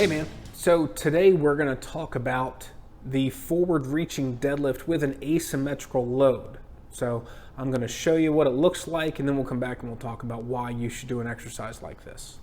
Hey man, so today we're going to talk about the forward reaching deadlift with an asymmetrical load. So I'm going to show you what it looks like, and then we'll come back and we'll talk about why you should do an exercise like this.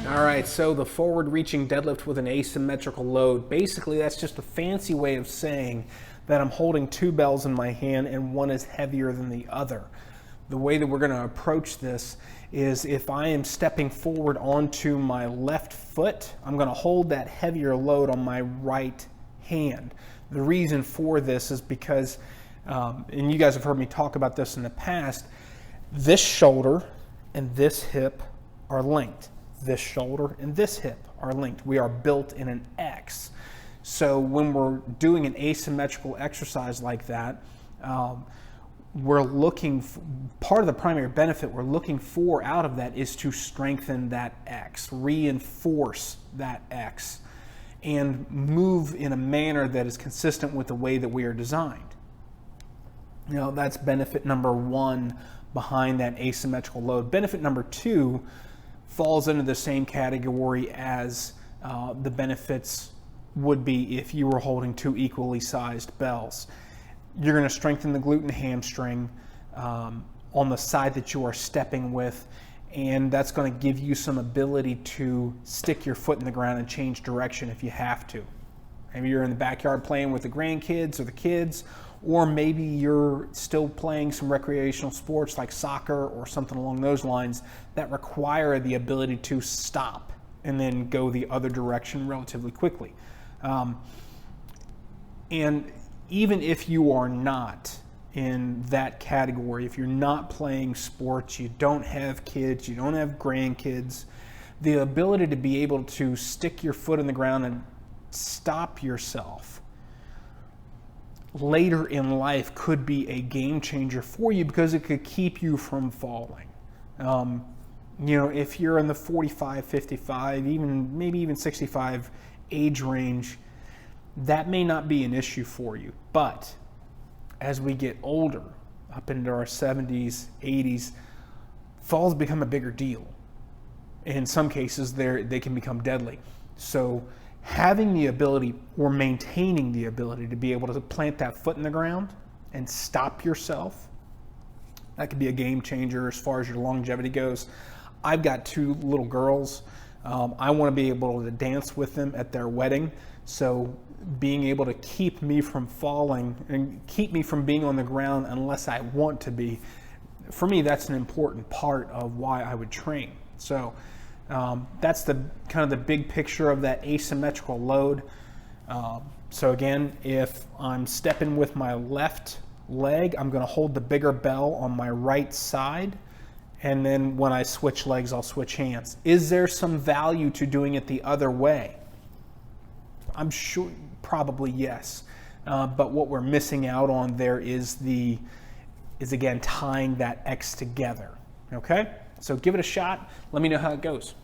Alright, so the forward reaching deadlift with an asymmetrical load, basically that's just a fancy way of saying that I'm holding two bells in my hand and one is heavier than the other. The way that we're going to approach this is if I am stepping forward onto my left foot, I'm going to hold that heavier load on my right hand. The reason for this is because, and you guys have heard me talk about this in the past, this shoulder and this hip are linked. This shoulder and this hip are linked. We are built in an X. So when we're doing an asymmetrical exercise like that, we're looking for, part of the primary benefit we're looking for out of that is to strengthen that X, reinforce that X, and move in a manner that is consistent with the way that we are designed. You know, that's benefit number one behind that asymmetrical load. Benefit number two falls into the same category as the benefits would be if you were holding two equally sized bells. You're going to strengthen the glute and hamstring on the side that you are stepping with, and that's going to give you some ability to stick your foot in the ground and change direction if you have to. Maybe you're in the backyard playing with the grandkids or the kids, or maybe you're still playing some recreational sports like soccer or something along those lines that require the ability to stop and then go the other direction relatively quickly. And even if you are not in that category, if you're not playing sports, you don't have kids, you don't have grandkids, the ability to be able to stick your foot in the ground and stop yourself later in life could be a game changer for you because it could keep you from falling. You know, if you're in the 45, 55, maybe even 65 age range, that may not be an issue for you. But as we get older, up into our 70s, 80s, falls become a bigger deal. In some cases, they can become deadly. So having the ability or maintaining the ability to be able to plant that foot in the ground and stop yourself, that could be a game changer as far as your longevity goes. I've got two little girls. I want to be able to dance with them at their wedding. So being able to keep me from falling and keep me from being on the ground unless I want to be, for me, that's an important part of why I would train. So that's the kind of the big picture of that asymmetrical load. So again, if I'm stepping with my left leg, I'm going to hold the bigger bell on my right side, and then when I switch legs, I'll switch hands. Is there some value to doing it the other way? I'm sure, probably yes. But what we're missing out on there is again tying that X together. Okay? So give it a shot. Let me know how it goes.